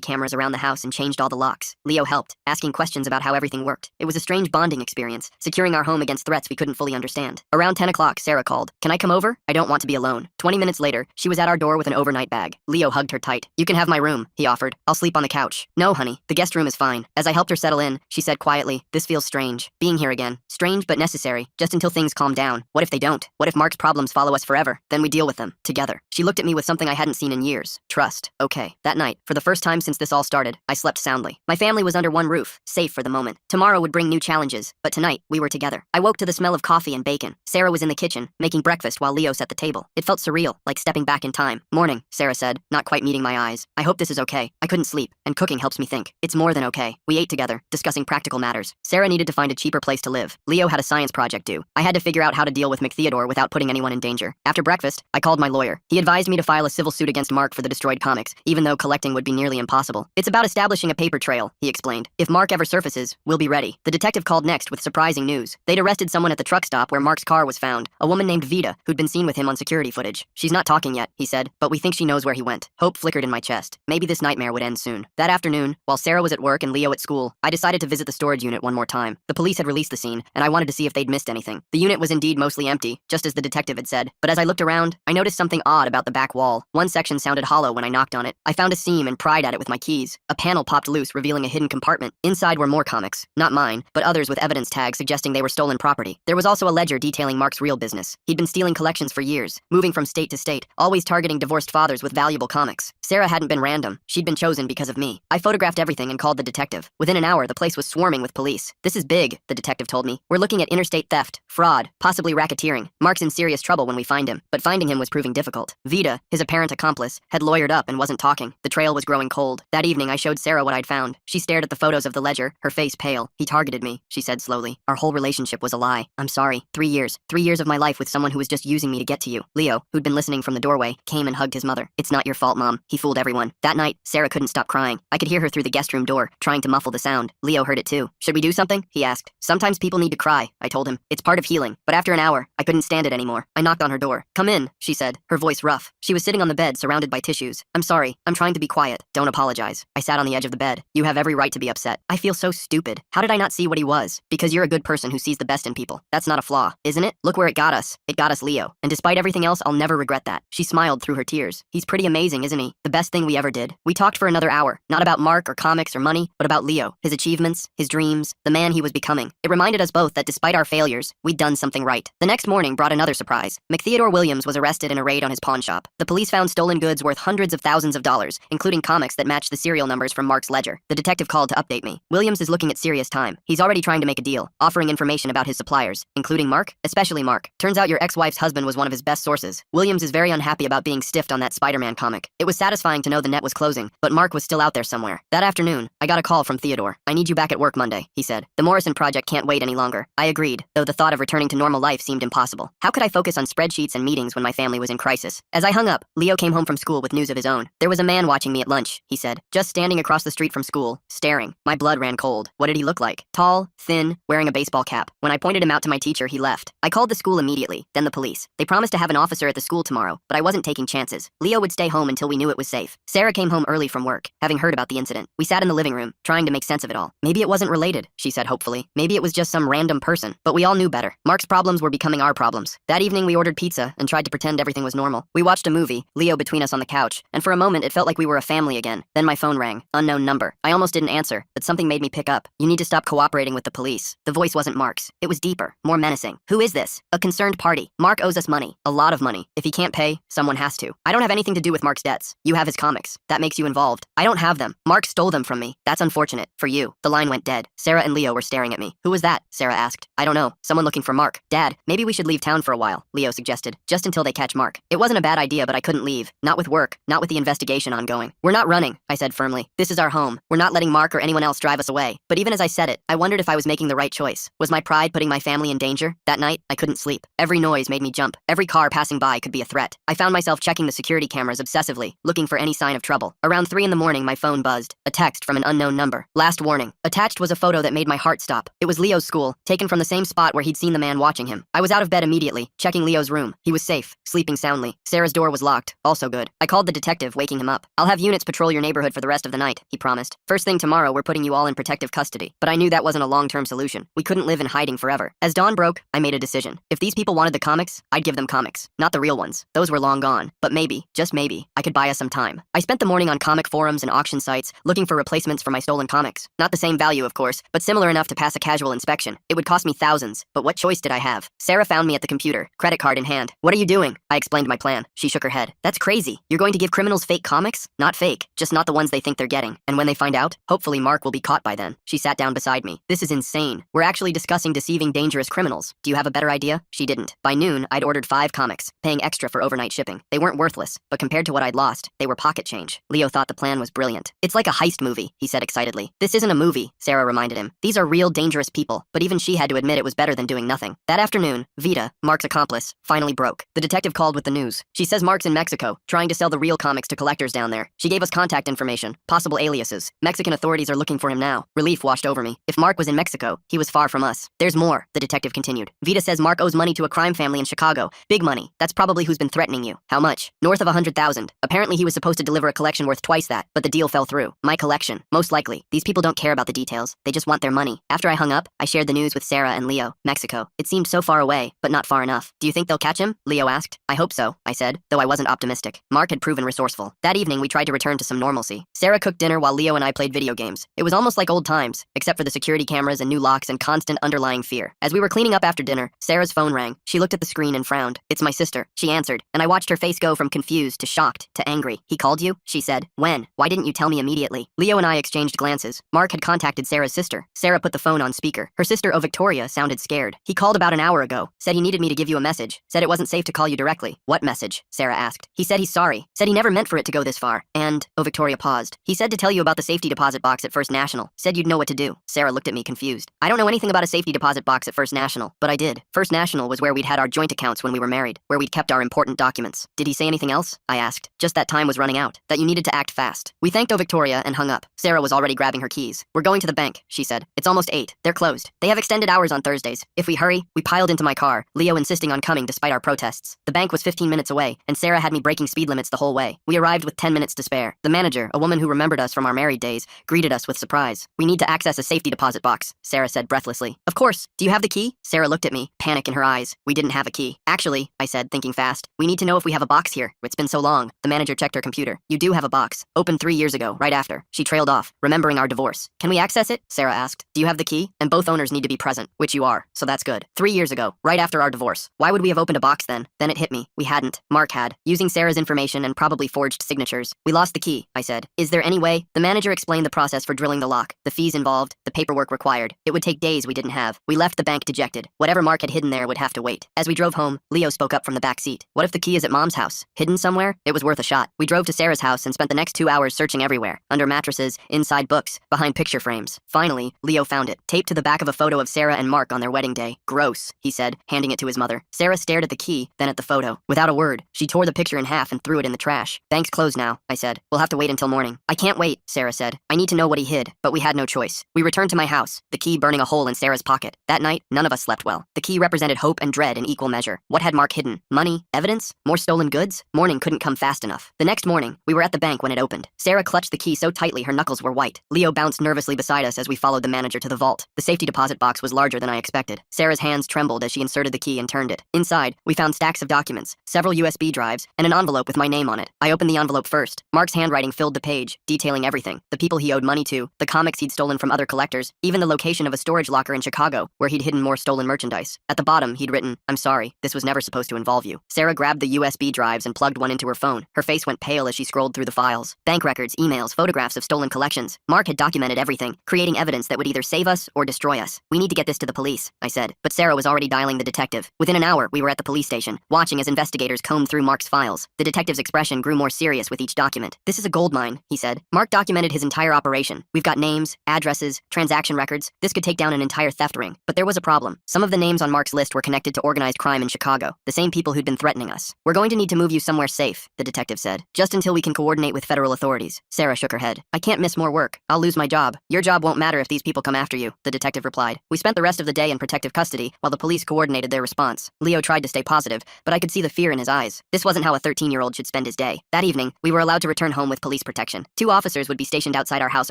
cameras around the house and changed all the locks. Leo helped, asking questions about how everything worked. It was a strange bonding experience, securing our home against threats we couldn't fully understand. Around 10 o'clock, Sarah called. Can I come over? I don't want to be alone. 20 minutes later, she was at our door with an overnight bag. Leo hugged her tight. You can have my room, he offered. I'll sleep on the couch. No, honey, the guest room is fine. As I helped her settle in, she said quietly, this feels strange. Being here again. Strange but necessary, just until things calm down. What if they don't? What if Mark's problems follow us forever? Then we deal with them, together. She looked at me with something I hadn't seen in years. Trust. Okay. That night, for the first time since this all started, I slept soundly. My family was under one roof, safe for the moment. Tomorrow would bring new challenges, but tonight, we were together. I woke to the smell of coffee and bacon. Sarah was in the kitchen, making breakfast while Leo set the table. It felt surreal, like stepping back in time. Morning, Sarah said, not quite meeting my eyes. I hope this is okay. I couldn't sleep, and cooking helps me think. It's more than okay. We ate together, discussing practical matters. Sarah needed to find a cheaper place to live. Leo had a science project due. I had to figure out how to deal with McTheodore without putting anyone in danger. After breakfast, I called my lawyer. He advised me to file a civil suit against Mark for the destroyed comics, even though collecting would be nearly impossible. It's about establishing a paper trail, he explained. If Mark ever surfaces, we'll be ready. The detective called next with surprising news. They'd arrested someone at the truck stop where Mark's car was found, a woman named Vita, who'd been seen with him on security footage. She's not talking yet, he said, but we think she knows where he went. Hope flickered in my chest. Maybe this nightmare would end soon. That afternoon, while Sarah was at work and Leo at school, I decided to visit the storage unit one more time. The police had released the scene, and I wanted to see if they'd missed anything. The unit was indeed mostly empty, just as the detective had said, but as I looked around, I noticed something odd about the back wall. One section sounded hollow when I knocked on it. I found a seam and pried at it with my keys. A panel popped loose, revealing a hidden compartment. Inside were more comics. Not mine, but others with evidence tags suggesting they were stolen property. There was also a ledger detailing Mark's real business. He'd been stealing collections for years, moving from state to state, always targeting divorced fathers with valuable comics. Sarah hadn't been random. She'd been chosen because of me. I photographed everything and called the detective. Within an hour, the place was swarming with police. This is big, the detective told me. We're looking at interstate theft, fraud, possibly racketeering. Mark's in serious trouble when we find him, but finding him was proving difficult. Vita, his apparent accomplice, had lawyered up and wasn't talking. The trail was growing cold. That evening, I showed Sarah what I'd found. She stared at the photos of the ledger, her face pale. He targeted me, she said slowly. Our whole relationship was a lie. I'm sorry. 3 years. 3 years of my life with someone who was just using me to get to you. Leo, who'd been listening from the doorway, came and hugged his mother. It's not your fault, Mom. He fooled everyone. That night, Sarah couldn't stop crying. I could hear her through the guest room door, trying to muffle the sound. Leo heard it too. Should we do something? He asked. Sometimes people need to cry, I told him. It's part of healing. But after an hour, I couldn't stand it anymore. I knocked on her door. Come in, she said, her voice rough. She was sitting on the bed, surrounded by tissues. I'm sorry. I'm trying to be quiet. Don't apologize. I sat on the edge of the bed. You have every right to be upset. I feel so stupid. How did I not see what he was? Because you're a good person who sees the best in people. That's not a flaw, isn't it? Look where it got us. It got us Leo. And despite everything else, I'll never regret that. She smiled through her tears. He's pretty amazing, isn't he? The best thing we ever did. We talked for another hour, not about Mark or comics or money, but about Leo, his achievements, his dreams, the man he was becoming. It reminded us both that despite our failures, we'd done something right. The next morning brought another surprise. McTheodore Williams was arrested in a raid on his pawn shop. The police found stolen goods worth hundreds of thousands of dollars, including comics that matched the serial numbers from Mark's ledger. The detective called to update me. Williams is looking at serious time. He's already trying to make a deal, offering information about his suppliers, including Mark, especially Mark. Turns out your ex-wife's husband was one of his best sources. Williams is very unhappy about being stiffed on that Spider-Man comic. It was satisfying to know the net was closing, but Mark was still out there somewhere. That afternoon, I got a call from Theodore. I need you back at work Monday, he said. The Morrison project can't wait any longer. I agreed, though the thought of returning to normal life seemed impossible. How could I focus on spreadsheets and meetings when my family was in crisis? As I hung up, Leo came home from school with news of his own. There was a man watching me at lunch, he said, just standing across the street from school, staring. My blood ran cold. What did he look like? Tall, thin, wearing a baseball cap. When I pointed him out to my teacher, he left. I called the school immediately, then the police. They promised to have an officer at the school tomorrow, but I wasn't taking chances. Leo would stay home until we knew it was safe. Sarah came home early from work, having heard about the incident. We sat in the living room, trying to make sense of it all. Maybe it wasn't related, she said hopefully. Maybe it was just some random person. But we all knew better. Mark's problems were becoming our problems. That evening we ordered pizza and tried to pretend everything was normal. We watched a movie, Leo between us on the couch, and for a moment it felt like we were a family again. Then my phone rang. Unknown number. I almost didn't answer, but something made me pick up. You need to stop cooperating with the police. The voice wasn't Mark's. It was deeper. more menacing. Who is this? A concerned party. Mark owes us money. A lot of money. If he can't pay, someone has to. I don't have anything to do with Mark's debts. You have his comics. That makes you involved. I don't have them. Mark stole them from me. That's unfortunate. For you. The line went dead. Sarah and Leo were staring at me. Who was that? Sarah asked. I don't know. Someone looking for Mark. Dad, maybe we should leave town for a while, Leo suggested. Just until they catch Mark. It wasn't a bad idea, but I couldn't leave. Not with work. Not with the investigation ongoing. We're not running, I said firmly. This is our home. We're not letting Mark or anyone else drive us away. But even as I said it, I wondered if I was making the right choice. Was my pride putting my family in danger? That night, I couldn't sleep. Every noise made me jump. Every car passing by could be a threat. I found myself checking the security cameras obsessively, looking for any sign of trouble. Around 3 in the morning, my phone buzzed. A text from an unknown number. Last warning. Attached was a photo that made my heart stop. It was Leo's school, taken from the same spot where he'd seen the man watching him. I was out of bed immediately, checking Leo's room. He was safe, sleeping soundly. Sarah's door was locked. Also good. I called the detective, waking him up. I'll have units patrol your neighborhood for the rest of the night, he promised. First thing tomorrow, we're putting you all in protective custody. But I knew that wasn't a long-term solution. We couldn't live in hiding forever. As dawn broke, I made a decision. If these people wanted the comics, I'd give them comics. Not the real ones. Those were long gone. But maybe, just maybe, I could buy us some time. I spent the morning on comic forums and auction sites, looking for replacements for my stolen comics. Not the same value, of course, but similar enough to pass a casual inspection. It would cost me thousands, but what choice did I have? Sarah found me at the computer, credit card in hand. What are you doing? I explained my plan. She shook her head. That's crazy. You're going to give criminals fake comics? Not fake, just not the ones they think they're getting. And when they find out, hopefully Mark will be caught by then. She sat down beside me. This is insane. We're actually discussing deceiving dangerous criminals. Do you have a better idea? She didn't. By noon, I'd ordered 5 comics, paying extra for overnight shipping. They weren't worthless, but compared to what I'd lost, they were pocket change. Leo thought the plan was brilliant. It's like a heist movie, he said excitedly. This isn't a movie, Sarah reminded him. These are real dangerous people, but even she had to admit it was better than doing nothing. That afternoon, Vita, Mark's accomplice, finally broke. The detective called with the news. She says Mark's in Mexico, trying to sell the real comics to collectors down there. She gave us contact information, possible aliases. Mexican authorities are looking for him now. Relief washed over me. If Mark was in Mexico, he was far from us. There's more, the detective continued. Vita says Mark owes money to a crime family in Chicago. Big money. That's probably who's been threatening you. How much? North of 100,000. Apparently he was supposed to deliver a collection worth twice that, but the deal fell through. My collection. Most likely. These people don't care about the details. They just want their money. After I hung up, I shared the news with Sarah and Leo. Mexico. It seemed so far away, but not far enough. Do you think they'll catch him? Leo asked. I hope so, I said, though I wasn't optimistic. Mark had proven resourceful. That evening, we tried to return to some normalcy. Sarah cooked dinner while Leo and I played video games. It was almost like old times, except for the security cameras and new locks and constant underlying fear. As we were cleaning up after dinner, Sarah's phone rang. She looked at the screen and frowned. It's my sister. She answered, and I watched her face go from confused to shocked to angry. He called you? She said. When? Why didn't you tell me immediately? Leo and I exchanged glances. Mark had contacted Sarah's sister. Sarah put the phone on speaker. Her sister, Victoria, sounded scared. He called about an hour ago. Said he needed me to give you a message. Said it wasn't safe to call you directly. What message? Sarah asked. He said he's sorry. Said he never meant for it to go this far. And, Victoria paused. He said to tell you about the safety deposit box at First National. Said you'd know what to do. Sarah looked at me confused. I don't know anything about a safety deposit box at First National, but I did. First National was where we'd had our joint accounts when we were married, where we'd kept our important documents. Did he say anything else? I asked. Just that time was running out, that you needed to act fast. We thanked Victoria and hung up. Sarah was already grabbing her keys. We're going to the bank, she said. It's almost 8. They're closed. They have extended hours on Thursdays. If we hurry, we piled into my car, Leo insisting on coming despite our protests. The bank was 15 minutes away, and Sarah had me breaking speed limits the whole way. We arrived with 10 minutes to spare. The manager, a woman who remembered us from our married days, greeted us with surprise. We need to access a safety deposit box, Sarah said breathlessly. Of course. Do you have the key? Sarah looked at me, panic in her eyes. We didn't have a key. Actually, I said, thinking fast, we need to know if we have a box here. It's been so long. The manager checked her computer. You do have a box. Opened 3 years ago, right after. She trailed off, remembering our divorce. Can we access it? Sarah asked. Do you have the key? And both owners need to be present, which you are, so that's good. 3 years ago, right after our divorce. Why would we have opened a box then? Then it hit me. We hadn't. Mark had. Using Sarah's information and probably forged signatures. We lost the key, I said. Is there any way? The manager explained the process for drilling the lock, the fees involved, the paperwork required. It would take days we didn't have. We left the bank dejected. Whatever Mark had hidden there would have to wait. As we drove home, Leo spoke up from the back seat. What if the key is at Mom's house? Hidden somewhere? It was worth a shot. We drove to Sarah's house and spent the next 2 hours searching everywhere. Under mattresses, inside books, behind picture frames. Finally, Leo found it, taped to the back of a photo of Sarah and Mark on their wedding day. Gross, he said, handing it to his mother. Sarah stared at the key, then at the photo. Without a word, she tore the picture in half and threw it in the trash. Bank's closed now, I said. We'll have to wait until morning. I can't wait, Sarah said. I need to know what he hid, but we had no choice. We returned to my house, the key burning a hole in Sarah's pocket. That night, none of us slept well. The key represented hope and dread in equal measure. What had Mark hidden? Money? Evidence? More stolen goods? Morning couldn't come fast enough. The next morning, we were at the bank when it opened. Sarah clutched the key so tightly her knuckles were white. Leo bounced nervously beside us as we followed the manager to the vault. The safety deposit box was larger than I expected. Sarah's hands trembled as she inserted the key and turned it. Inside, we found stacks of documents, several USB drives, and an envelope with my name on it. I opened the envelope first. Mark's handwriting filled the page, detailing everything. The people he owed money to, the comics he'd stolen from other collectors, even the location of a storage locker in Chicago, where he'd hidden more more stolen merchandise. At the bottom, he'd written, "I'm sorry, this was never supposed to involve you." Sarah grabbed the USB drives and plugged one into her phone. Her face went pale as she scrolled through the files. Bank records, emails, photographs of stolen collections. Mark had documented everything, creating evidence that would either save us or destroy us. "We need to get this to the police," I said. But Sarah was already dialing the detective. Within an hour, we were at the police station, watching as investigators combed through Mark's files. The detective's expression grew more serious with each document. "This is a gold mine," he said. "Mark documented his entire operation. We've got names, addresses, transaction records. This could take down an entire theft ring." But there was a problem. Some of the names on Mark's list were connected to organized crime in Chicago, the same people who'd been threatening us. "We're going to need to move you somewhere safe," the detective said, "just until we can coordinate with federal authorities." Sarah shook her head. "I can't miss more work. I'll lose my job." "Your job won't matter if these people come after you," the detective replied. We spent the rest of the day in protective custody while the police coordinated their response. Leo tried to stay positive, but I could see the fear in his eyes. This wasn't how a 13-year-old should spend his day. That evening, we were allowed to return home with police protection. 2 officers would be stationed outside our house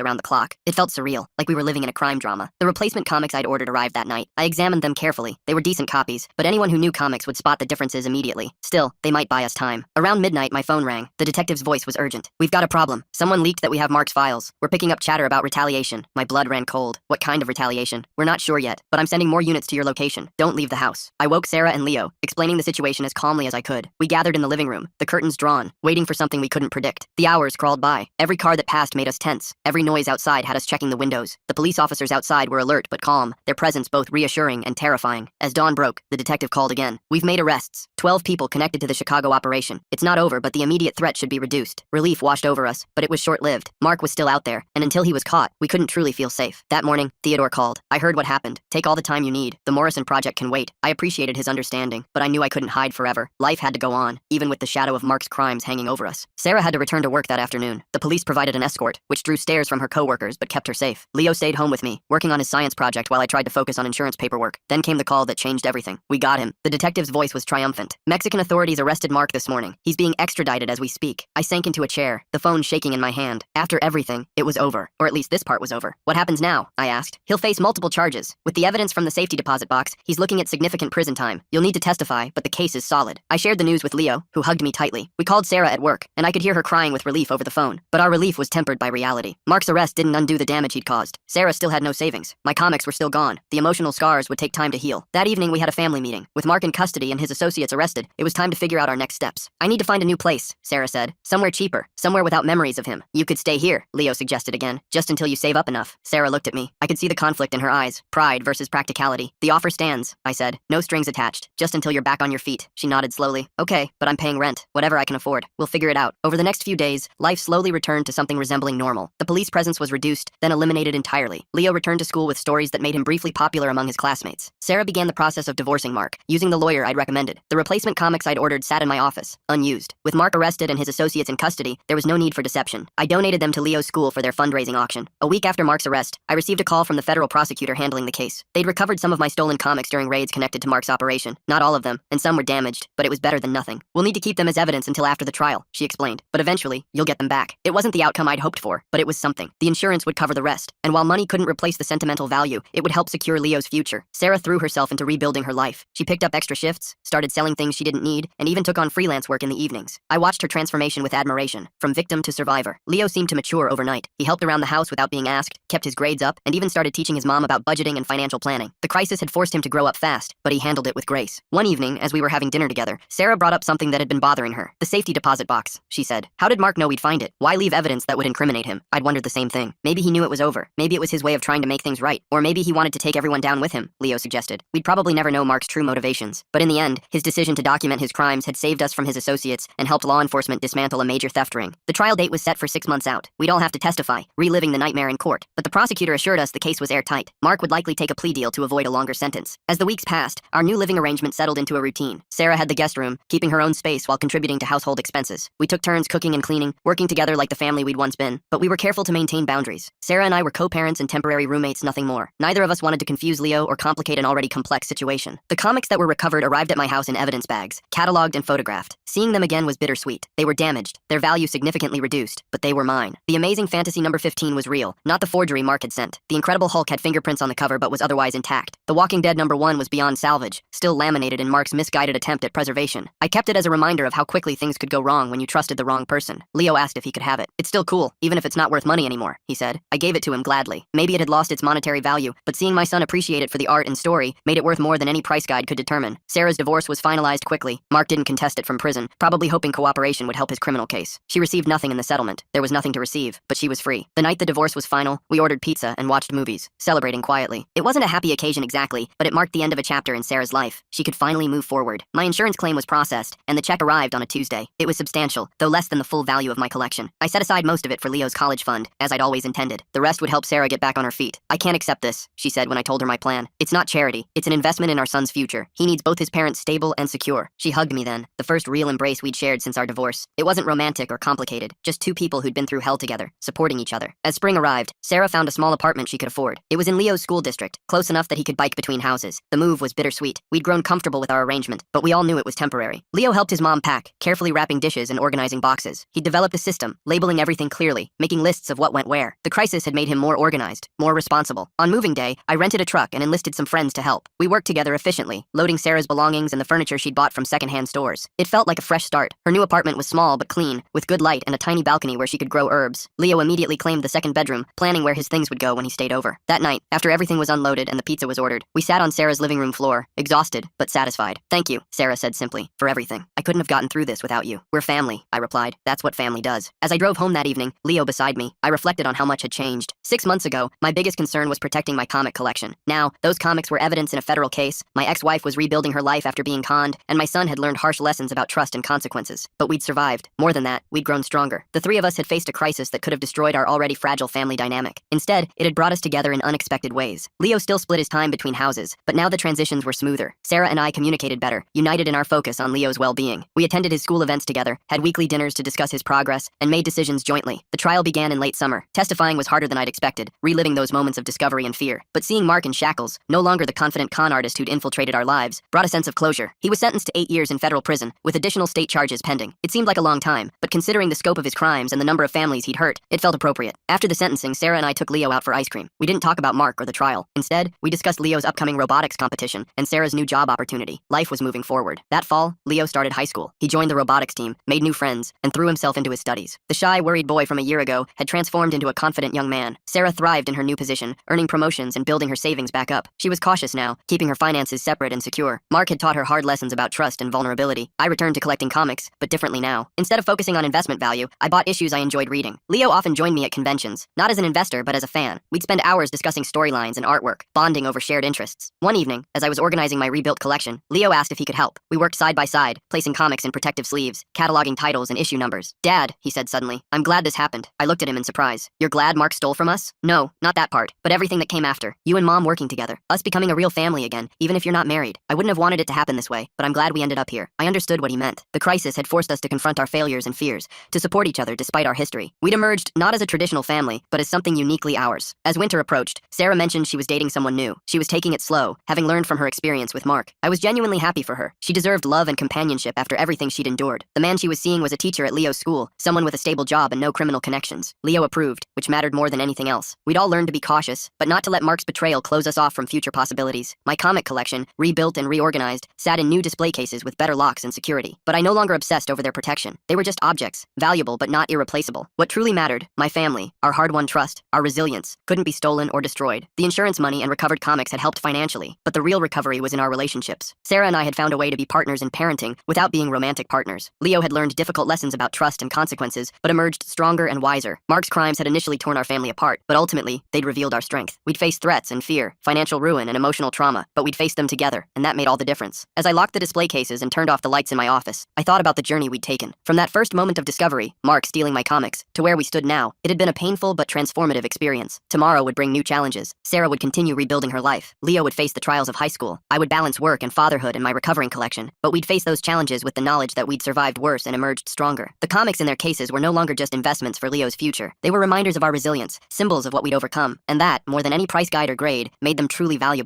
around the clock. It felt surreal, like we were living in a crime drama. The replacement comics I'd ordered arrived that night. I examined them carefully. They were decent copies, but anyone who knew comics would spot the differences immediately. Still, they might buy us time. Around midnight, my phone rang. The detective's voice was urgent. "We've got a problem. Someone leaked that we have Mark's files. We're picking up chatter about retaliation." My blood ran cold. "What kind of retaliation?" "We're not sure yet, but I'm sending more units to your location. Don't leave the house." I woke Sarah and Leo, explaining the situation as calmly as I could. We gathered in the living room, the curtains drawn, waiting for something we couldn't predict. The hours crawled by. Every car that passed made us tense. Every noise outside had us checking the windows. The police officers outside were alert but calm, their presence both reassuring and terrifying. As dawn broke, the detective called again. "We've made arrests. 12 people connected to the Chicago operation. It's not over, but the immediate threat should be reduced." Relief washed over us, but it was short-lived. Mark was still out there, and until he was caught, we couldn't truly feel safe. That morning, Theodore called. "I heard what happened. Take all the time you need. The Morrison project can wait." I appreciated his understanding, but I knew I couldn't hide forever. Life had to go on, even with the shadow of Mark's crimes hanging over us. Sarah had to return to work that afternoon. The police provided an escort, which drew stares from her coworkers but kept her safe. Leo stayed home with me, working on his science project while I tried to focus on insurance paperwork. Then came the call that changed everything. We got him. The detective's voice was triumphant. "Mexican authorities arrested Mark this morning. He's being extradited as we speak." I sank into a chair, the phone shaking in my hand. After everything, it was over. Or at least this part was over. "What happens now?" I asked. "He'll face multiple charges. With the evidence from the safety deposit box, he's looking at significant prison time. You'll need to testify, but the case is solid." I shared the news with Leo, who hugged me tightly. We called Sarah at work, and I could hear her crying with relief over the phone. But our relief was tempered by reality. Mark's arrest didn't undo the damage he'd caused. Sarah still had no savings. My comics were still gone. The emotional scars would take time to heal. That evening, we had a family meeting. With Mark in custody and his associates arrested, it was time to figure out our next steps. "I need to find a new place," Sarah said. "Somewhere cheaper. Somewhere without memories of him." "You could stay here," Leo suggested again, "just until you save up enough." Sarah looked at me. I could see the conflict in her eyes. Pride versus practicality. "The offer stands," I said. "No strings attached. Just until you're back on your feet." She nodded slowly. "Okay, but I'm paying rent. Whatever I can afford. We'll figure it out." Over the next few days, life slowly returned to something resembling normal. The police presence was reduced, then eliminated entirely. Leo returned to school with stories that made him briefly popular among his classmates. Sarah began the process of divorcing Mark, using the lawyer I'd recommended. The replacement comics I'd ordered sat in my office, unused. With Mark arrested and his associates in custody, there was no need for deception. I donated them to Leo's school for their fundraising auction. A week after Mark's arrest, I received a call from the federal prosecutor handling the case. They'd recovered some of my stolen comics during raids connected to Mark's operation. Not all of them, and some were damaged, but it was better than nothing. "We'll need to keep them as evidence until after the trial," she explained. "But eventually, you'll get them back." It wasn't the outcome I'd hoped for, but it was something. The insurance would cover the rest, and while money couldn't replace the sentimental value, it would help secure Leo's future. Sarah threw herself into rebuilding her life. She picked up extra shifts, started selling things she didn't need, and even took on freelance work in the evenings. I watched her transformation with admiration, from victim to survivor. Leo seemed to mature overnight. He helped around the house without being asked, kept his grades up, and even started teaching his mom about budgeting and financial planning. The crisis had forced him to grow up fast, but he handled it with grace. One evening, as we were having dinner together, Sarah brought up something that had been bothering her. "The safety deposit box," she said. "How did Mark know we'd find it? Why leave evidence that would incriminate him?" I'd wondered the same thing. Maybe he knew it was over. Maybe it was his way of trying to make things right. Or maybe he wanted to take everyone down with him, Leo suggested. We'd probably never know Mark's true motivations. But in the end, his decision to document his crimes had saved us from his associates and helped law enforcement dismantle a major theft ring. The trial date was set for 6 months out. We'd all have to testify, reliving the nightmare in court. But the prosecutor assured us the case was airtight. Mark would likely take a plea deal to avoid a longer sentence. As the weeks passed, our new living arrangement settled into a routine. Sarah had the guest room, keeping her own space while contributing to household expenses. We took turns cooking and cleaning, working together like the family we'd once been, but we were careful to maintain boundaries. Sarah and I were co-parents and temporary roommates, nothing more. Neither of us wanted to confuse Leo or complicate an already complex situation. The comics that were recovered arrived at my house in evidence bags, cataloged and photographed. Seeing them again was bittersweet. They were damaged, their value significantly reduced, but they were mine. The Amazing Fantasy number 15 was real, not the forgery Mark had sent. The Incredible Hulk had fingerprints on the cover but was otherwise intact. The Walking Dead number 1 was beyond salvage, still laminated in Mark's misguided attempt at preservation. I kept it as a reminder of how quickly things could go wrong when you trusted the wrong person. Leo asked if he could have it. "It's still cool, even if it's not worth money anymore," he said. I gave it to him gladly. Maybe it had lost its monetary value, but seeing my son appreciate it for the art and story made it worth more than any price guide could determine. Sarah's divorce was finalized quickly. Mark didn't contest it from prison, probably hoping cooperation would help his criminal case. She received nothing in the settlement. There was nothing to receive, but she was free. The night the divorce was final, we ordered pizza and watched movies, celebrating quietly. It wasn't a happy occasion exactly, but it marked the end of a chapter in Sarah's life. She could finally move forward. My insurance claim was processed, and the check arrived on a Tuesday. It was substantial, though less than the full value of my collection. I set aside most of it for Leo's college fund, as I'd always intended. The rest would help Sarah get back on her feet. "I can't accept this," she said when I told her my plan. "It's not charity. It's an investment in our son's future. He needs both his parents stable and secure." She hugged me then, the first real embrace we'd shared since our divorce. It wasn't romantic or complicated, just two people who'd been through hell together, supporting each other. As spring arrived, Sarah found a small apartment she could afford. It was in Leo's school district, close enough that he could bike between houses. The move was bittersweet. We'd grown comfortable with our arrangement, but we all knew it was temporary. Leo helped his mom pack, carefully wrapping dishes and organizing boxes. He'd developed a system, labeling everything clearly, making lists of what went where. The crisis had made him more organized, more responsible. On moving day, I rented a truck and enlisted some friends to help. We worked together efficiently, loading Sarah's belongings and the furniture she'd bought from secondhand stores. It felt like a fresh start. Her new apartment was small but clean, with good light and a tiny balcony where she could grow herbs. Leo immediately claimed the second bedroom, planning where his things would go when he stayed over. That night, after everything was unloaded and the pizza was ordered, we sat on Sarah's living room floor, exhausted but satisfied. "Thank you," Sarah said simply, "for everything. I couldn't have gotten through this without you." "We're family," I replied. "That's what family does." As I drove home that evening, Leo beside me, I reflected on how much had changed. 6 months ago, my biggest concern was protecting my comic collection. Now, those comics were evidence in a federal case, my ex-wife was rebuilding her life after being conned, and my son had learned harsh lessons about trust and consequences. But we'd survived. More than that, we'd grown stronger. The three of us had faced a crisis that could have destroyed our already fragile family dynamic. Instead, it had brought us together in unexpected ways. Leo still split his time between houses, but now the transitions were smoother. Sarah and I communicated better, united in our focus on Leo's well-being. We attended his school events together, had weekly dinners to discuss his progress, and made decisions jointly. The trial began in late summer. Testifying was harder than I'd expected, reliving those moments of discovery and fear. But seeing Mark in shackles, no longer the confident con artist who'd infiltrated our lives, brought a sense of closure. He was sentenced to 8 years in federal prison, with additional state charges pending. It seemed like a long time, but considering the scope of his crimes and the number of families he'd hurt, it felt appropriate. After the sentencing, Sarah and I took Leo out for ice cream. We didn't talk about Mark or the trial. Instead, we discussed Leo's upcoming robotics competition and Sarah's new job opportunity. Life was moving forward. That fall, Leo started high school. He joined the robotics team, made new friends, and threw himself into his studies. The shy, worried boy from a year ago had transformed into a confident young man. Sarah thrived in her new position, earning promotions and building her savings back up. She was cautious now, keeping her finances separate and secure. Mark had taught her hard lessons about trust and vulnerability. I returned to collecting comics, but differently now. Instead of focusing on investment value, I bought issues I enjoyed reading. Leo often joined me at conventions, not as an investor but as a fan. We'd spend hours discussing storylines and artwork, bonding over shared interests. One evening, as I was organizing my rebuilt collection, Leo asked if he could help. We worked side by side, placing comics in protective sleeves, cataloging titles and issue numbers. "Dad," he said suddenly, "I'm glad this happened." I looked at him in surprise. "You're glad Mark stole from us?" "No, not that part, but everything that came after. You and Mom working together, us becoming a real family again, even if you're not married. I wouldn't have wanted it to happen this way, but I'm glad we ended up here." I understood what he meant. The crisis had forced us to confront our failures and fears, to support each other despite our history. We'd emerged not as a traditional family, but as something uniquely ours. As winter approached, Sarah mentioned she was dating someone new. She was taking it slow, having learned from her experience with Mark. I was genuinely happy for her. She deserved love and companionship after everything she'd endured. The man she was seeing was a teacher at Leo's school, someone with a stable job and no criminal connections. Leo approved, which mattered more than anything else. We'd all learned to be cautious, but not to let Mark's betrayal close us off from future possibilities. My comic collection, rebuilt and reorganized, sat in new display cases with better locks and security. But I no longer obsessed over their protection. They were just objects, valuable but not irreplaceable. What truly mattered, my family, our hard-won trust, our resilience, couldn't be stolen or destroyed. The insurance money and recovered comics had helped financially, but the real recovery was in our relationships. Sarah and I had found a way to be partners in parenting without being romantic partners. Leo had learned difficult lessons about trust and consequences, but emerged stronger and wiser. Mark's crimes had initially torn our family apart, but ultimately, they'd revealed our strength. We'd faced threats and fear, financial ruin and emotional trauma, but we'd faced them together, and that made all the difference. As I locked the display cases and turned off the lights in my office, I thought about the journey we'd taken. From that first moment of discovery, Mark stealing my comics, to where we stood now, it had been a painful but transformative experience. Tomorrow would bring new challenges. Sarah would continue rebuilding her life. Leo would face the trials of high school. I would balance work and fatherhood in my recovering collection, but we'd face those challenges with the knowledge that we'd survived worse and emerged stronger. The comics in their cases were no longer just investments for Leo's future. They were reminders of our resilience, symbols of what we'd overcome, and that, more than any price guide or grade, made them truly valuable.